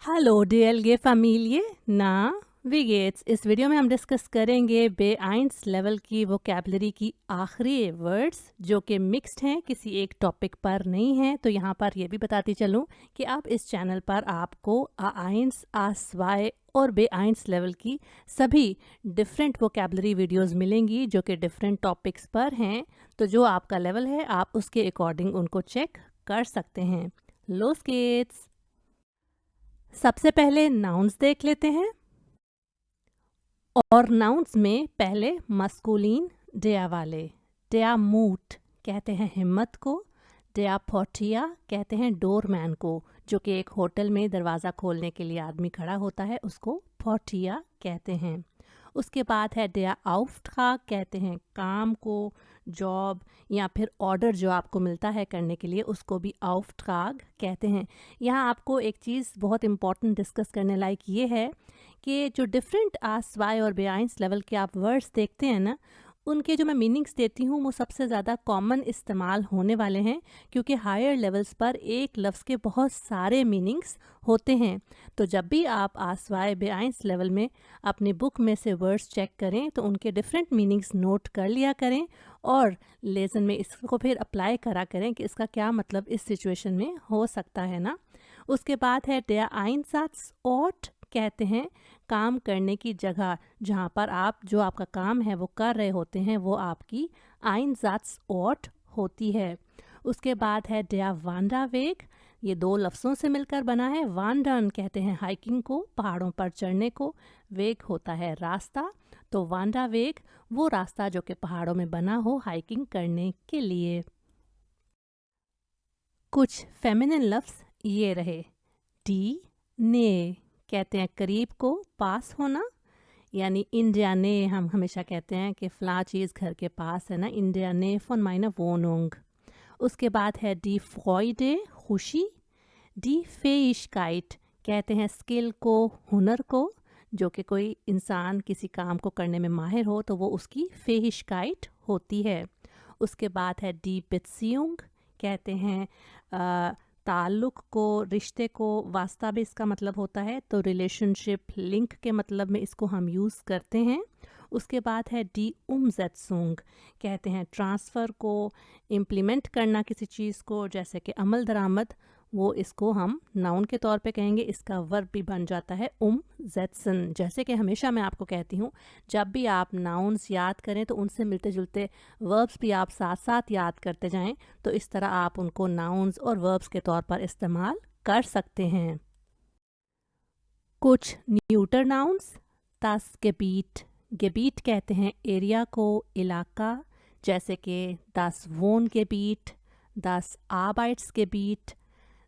Hello DLG family ना widgets. इस video में हम डिस्कस करेंगे B1 लेवल की वोकैबलरी की आखिरी वर्ड्स जो कि मिक्स्ड हैं, किसी एक टॉपिक पर नहीं हैं। तो यहाँ पर ये भी बताती चलूँ कि अब इस चैनल पर आपको A1, A2 और B1 लेवल की सभी डिफरेंट वोकैबलरी वीडियोस मिलेंगी जो कि डिफरेंट टॉपिक्स पर हैं। तो जो आपका लेवल है आप उसके अकॉर्डिंग उनको चेक कर सकते हैं। लो स्केट्स। सबसे पहले नाउन्स देख लेते हैं। और नाउन्स में पहले मस्कुलिन डेया वाले। डेया मूट कहते हैं हिम्मत को। डेया फोर्टिया कहते हैं डोरमैन को, जो कि एक होटल में दरवाज़ा खोलने के लिए आदमी खड़ा होता है, उसको फोर्टिया कहते हैं। उसके बाद है डेया आउफ्ट्राग कहते हैं काम को, जॉब या फिर ऑर्डर जो आपको मिलता है करने के लिए, उसको भी आउफ्ट्राग कहते हैं। यहाँ आपको एक चीज़ बहुत इंपॉर्टेंट डिस्कस करने लायक ये है कि जो डिफरेंट A2 और B1 लेवल के आप वर्ड्स देखते हैं ना, उनके जो मैं मीनिंग्स देती हूँ वो सबसे ज़्यादा कॉमन इस्तेमाल होने वाले हैं, क्योंकि हायर लेवल्स पर एक लफ्ज़ के बहुत सारे मीनिंग्स होते हैं। तो जब भी आप A2 B1 लेवल में अपनी बुक में से वर्ड्स चेक करें तो उनके डिफरेंट मीनिंग्स नोट कर लिया करें और लेसन में इसको फिर अप्लाई करा करें कि इसका क्या मतलब इस सिचुएशन में हो सकता है ना। उसके बाद है der Einsatzort कहते हैं काम करने की जगह, जहाँ पर आप जो आपका काम है वो कर रहे होते हैं, वो आपकी Einsatzort होती है। उसके बाद है der Wanderweg, ये दो लफ्ज़ों से मिलकर बना है। वांडर्न कहते हैं हाइकिंग को, पहाड़ों पर चढ़ने को। वेग होता है रास्ता, तो वांडा वेग वो रास्ता जो कि पहाड़ों में बना हो हाइकिंग करने के लिए। कुछ फेमिनिन लफ्ज़ ये रहे। डी ने कहते हैं करीब को, पास होना, यानी इंडिया ने हम हमेशा कहते हैं कि फ़लाँ चीज़ घर के पास है ना, इंडिया ने फॉन माइना वोनोंग। उसके बाद है डी फ्रॉइडे खुशी। डी फेइशकाइट कहते हैं स्किल को, हुनर को, जो कि कोई इंसान किसी काम को करने में माहिर हो तो वो उसकी फेहिशकाइट होती है। उसके बाद है डी बेत्सियुंग कहते हैं ताल्लुक़ को, रिश्ते को। वास्ता भी इसका मतलब होता है, तो रिलेशनशिप, लिंक के मतलब में इसको हम यूज़ करते हैं। उसके बाद है डी उमज़ेत्सुंग कहते हैं ट्रांसफ़र को, इम्प्लीमेंट करना किसी चीज़ को, जैसे कि अमल दरामद, वो इसको हम नाउन के तौर पे कहेंगे। इसका वर्ब भी बन जाता है उमज़ेत्सन। जैसे कि हमेशा मैं आपको कहती हूँ, जब भी आप नाउन्स याद करें तो उनसे मिलते जुलते वर्ब्स भी आप साथ साथ याद करते जाएं, तो इस तरह आप उनको नाउन्स और वर्ब्स के तौर पर इस्तेमाल कर सकते हैं। कुछ न्यूटर नाउन्स। das Gebiet, गेबीट कहते हैं एरिया को, इलाका, जैसे कि das Wohngebiet, das Arbeitsgebiet।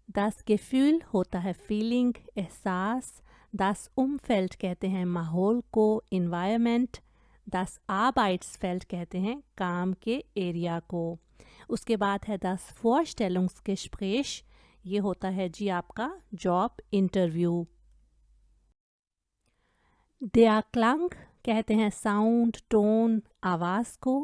das Gefühl होता है फीलिंग, एहसास। das Umfeld कहते हैं माहौल को, इन्वायरमेंट। das Arbeitsfeld कहते हैं काम के एरिया को। उसके बाद है das Vorstellungsgespräch, ये होता है जी आपका जॉब इंटरव्यू। der Klang कहते हैं साउंड, टोन, आवाज़ को।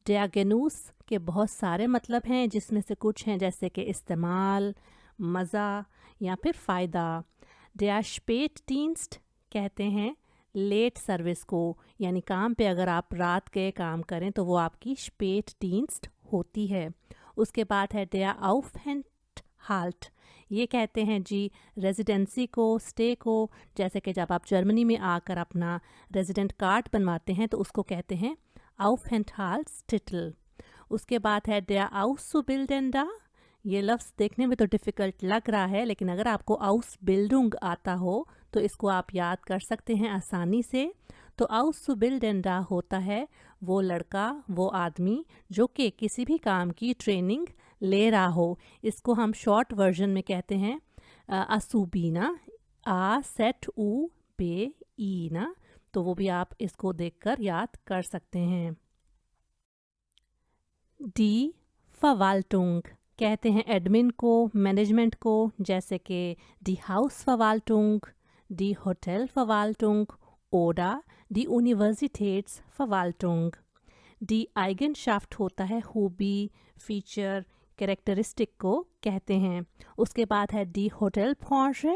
der Genuss के बहुत सारे मतलब हैं, जिसमें से कुछ हैं जैसे कि इस्तेमाल, मज़ा या फिर फ़ायदा। der Spätdienst कहते हैं लेट सर्विस को, यानी काम पे अगर आप रात के काम करें तो वो आपकी Spätdienst होती है। उसके बाद है der Aufenthalt, ये कहते हैं जी रेजिडेंसी को, स्टे को, जैसे कि जब आप जर्मनी में आकर अपना रेजिडेंट कार्ड बनवाते हैं तो उसको कहते हैं Aufenthaltstitel। उसके बाद है der Auszubildender, ये लफ्ज़ देखने में तो डिफ़िकल्ट लग रहा है, लेकिन अगर आपको Ausbildung आता हो तो इसको आप याद कर सकते हैं आसानी से। तो Auszubildender होता है वो लड़का, वो आदमी जो कि किसी भी काम की ट्रेनिंग ले रहा हो। इसको हम शॉर्ट वर्जन में कहते हैं असुबीना, आ सेट ऊ बे ई ना, तो वो भी आप इसको देखकर याद कर सकते हैं। डी फवाल्टुंग कहते हैं एडमिन को, मैनेजमेंट को, जैसे कि डी हाउस फवाल्टुंग, डी होटल फवाल्टुंग ओडा डी यूनिवर्सिटेट्स फवाल्टुंग। डी आइगनशाफ्ट होता है खूबी, फीचर, कैरेक्टरिस्टिक को कहते हैं। उसके बाद है डी होटल ब्रांचे,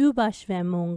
überschwemmung,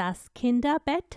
das Kinderbett,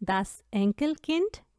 das Enkelkind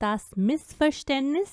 das Missverständnis,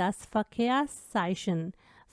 das Verkehrszeichen,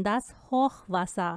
das Hochwasser,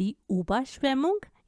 die Überschwemmung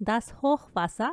das Hochwasser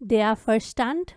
der Verstand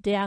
der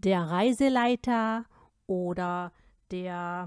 der Reiseleiter oder der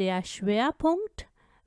der Schwerpunkt.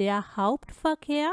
der Hauptverkehr.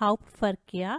Hauptverkehr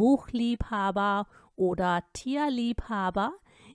Buchliebhaber oder Tierliebhaber.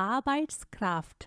Arbeitskraft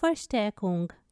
Verstärkung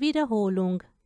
Wiederholung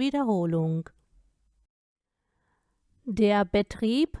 Wiederholung. der Betrieb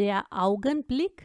der Augenblick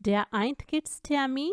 der Eintrittstermin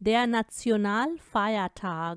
der Nationalfeiertag,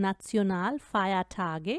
Nationalfeiertage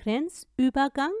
Grenzübergang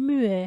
Mühe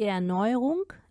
Erneuerung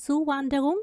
Zuwanderung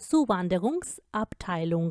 Zuwanderungsabteilung,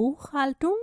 Buchhaltung,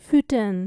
füttern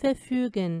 verfügen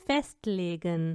festlegen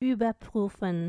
überprüfen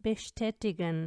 bestätigen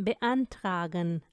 beantragen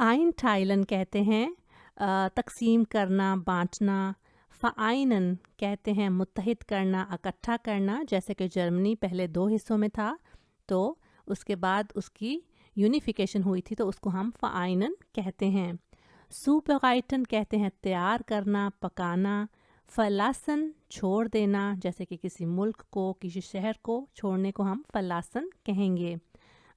आइन टाइलन कहते हैं तकसीम करना, बांटना। फ़ाइनन कहते हैं मुत्तहिद करना, इकट्ठा करना, जैसे कि जर्मनी पहले 2 हिस्सों में था तो उसके बाद उसकी यूनिफिकेशन हुई थी तो उसको हम फ़ाइनन कहते हैं। सुपराइटन कहते हैं तैयार करना, पकाना। फलासन छोड़ देना, जैसे कि किसी मुल्क को, किसी शहर को छोड़ने को हम फलासन कहेंगे।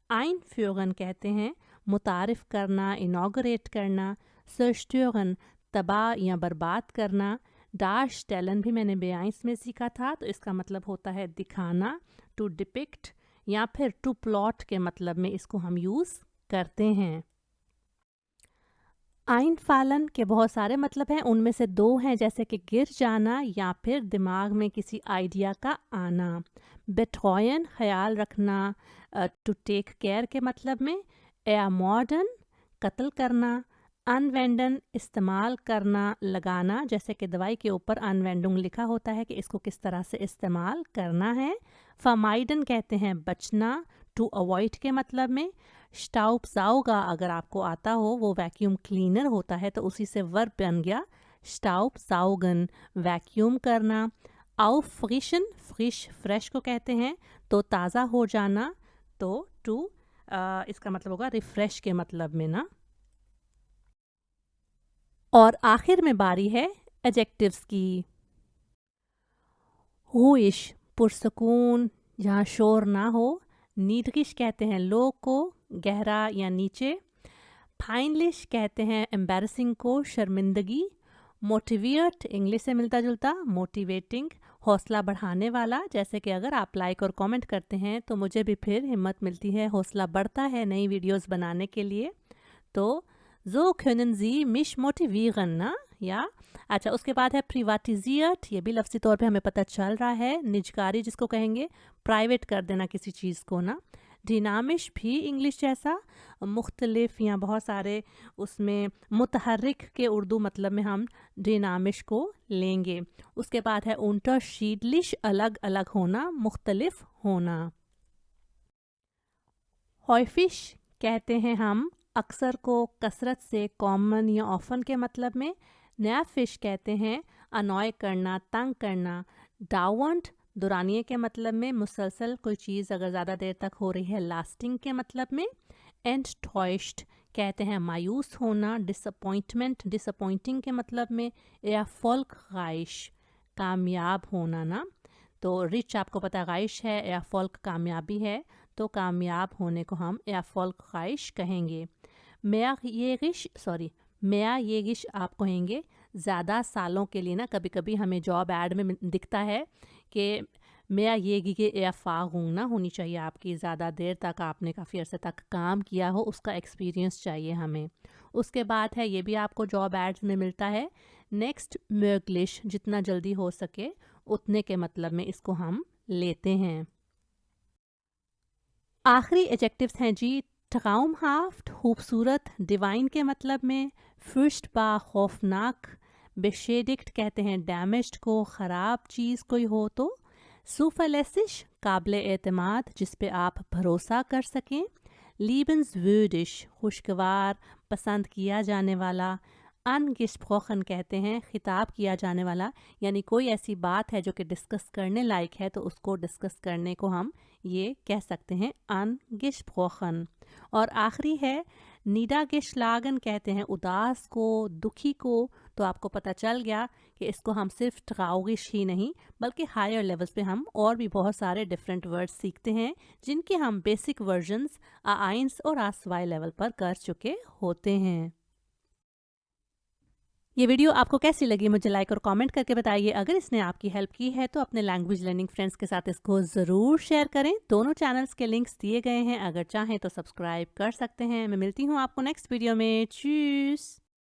आइन फ्योगन कहते हैं मुतारिफ करना, इनागरेट करना। सर्स्ट्योगन तबाह या बर्बाद करना। डाश टेलन भी मैंने बेआइंस में सीखा था तो इसका मतलब होता है दिखाना, टू डिपिक्ट, या फिर टू प्लॉट के मतलब में इसको हम यूज़ करते हैं। आइन फालन के बहुत सारे मतलब हैं, उनमें से 2 हैं, जैसे कि गिर जाना या फिर दिमाग में किसी आइडिया का आना। बेट्रॉयन ख्याल रखना, टू टेक केयर के मतलब में। एयर मॉडर्न कत्ल करना। अनवेंडन इस्तेमाल करना, लगाना, जैसे कि दवाई के ऊपर अनवेंडुंग लिखा होता है कि इसको किस तरह से इस्तेमाल करना है। फमाइडन कहते हैं बचना, टू अवॉइड के मतलब में। स्टाउपसाउगा अगर आपको आता हो वो वैक्यूम क्लीनर होता है तो उसी से वर्ब बन गया स्टाउपसाउगन, वैक्यूम करना। आउफ्रिशन फ्रिश फ्रेश को कहते हैं तो ताज़ा हो जाना, तो टू इसका मतलब होगा रिफ्रेश के मतलब में ना। और आखिर में बारी है एडजेक्टिव्स की। हुइश पुरसकून, जहाँ शोर ना हो। नीडगिश कहते हैं लो को, गहरा या नीचे। फाइनलिश कहते हैं एम्बैरसिंग को, शर्मिंदगी। मोटिवेट इंग्लिश से मिलता जुलता, मोटिवेटिंग, हौसला बढ़ाने वाला, जैसे कि अगर आप लाइक और कमेंट करते हैं तो मुझे भी फिर हिम्मत मिलती है, हौसला बढ़ता है नई वीडियोस बनाने के लिए। तो so können Sie mich motivieren ना, या अच्छा उसके बाद है प्रिवाटिजियट, ये भी लफ्ज़ी तौर पे हमें पता चल रहा है, निजकारी जिसको कहेंगे प्राइवेट कर देना किसी चीज़ को ना। डिनामिश भी इंग्लिश जैसा, मुख्तलिफ या बहुत सारे उसमें मुतहर्रिक के उर्दू मतलब में हम डिनामिश को लेंगे। उसके बाद है unterschiedlich अलग अलग होना, मुख्तलिफ होना। हॉयफिश कहते हैं हम अक्सर को, कसरत से, कॉमन या ऑफन के मतलब में। नया फिश कहते हैं अनॉय करना, तंग करना। डाउंट दुरानिए के मतलब में, मुसलसल कोई चीज़ अगर ज़्यादा देर तक हो रही है, लास्टिंग के मतलब में। एंड टॉइस्ड कहते हैं मायूस होना। डिसअपॉइंटमेंट डिसअपॉइंटिंग के मतलब में। या फॉल्क गाइश कामयाब होना ना, तो रिच आपको पता गाइश है, या फॉल्क कामयाबी है, तो कामयाब होने को हम या फॉल्क गाइश कहेंगे। मेया ये गिश आप कहेंगे ज़्यादा सालों के लिए ना, कभी कभी हमें जॉब ऐड में दिखता है कि मेया ये गिगे या फागूंग ना होनी चाहिए आपकी, ज़्यादा देर तक आपने काफ़ी अरसे तक काम किया हो, उसका एक्सपीरियंस चाहिए हमें। उसके बाद है, ये भी आपको जॉब एड्स में मिलता है, नेक्स्ट möglich, जितना जल्दी हो सके उतने के मतलब में इसको हम लेते हैं। आखिरी एडजेक्टिव्स हैं जी, traumhaft खूबसूरत, डिवाइन के मतलब में। furchtbar खौफनाक। beschädigt कहते हैं डैमेज्ड को, ख़राब चीज़ कोई हो तो। zuverlässig काबिल एतमाद, जिस पे आप भरोसा कर सकें। liebenswürdig खुशगवार, पसंद किया जाने वाला। अनगिस्प्रोखन कहते हैं खिताब किया जाने वाला, यानी कोई ऐसी बात है जो कि डिस्कस करने लायक है तो उसको डिस्कस करने को हम ये कह सकते हैं अनगिस्प्रोखन। और आखिरी है नीडागिशलागन कहते हैं उदास को, दुखी को, तो आपको पता चल गया कि इसको हम सिर्फ ट्राउगिश ही नहीं बल्कि हायर लेवल्स पे हम और भी बहुत सारे डिफरेंट वर्ड्स सीखते हैं जिनके हम बेसिक वर्जन्स आइंस और आसवाई लेवल पर कर चुके होते हैं। ये वीडियो आपको कैसी लगी मुझे लाइक और कमेंट करके बताइए। अगर इसने आपकी हेल्प की है तो अपने लैंग्वेज लर्निंग फ्रेंड्स के साथ इसको ज़रूर शेयर करें। दोनों चैनल्स के लिंक्स दिए गए हैं, अगर चाहें तो सब्सक्राइब कर सकते हैं। मैं मिलती हूँ आपको नेक्स्ट वीडियो में। चीज़।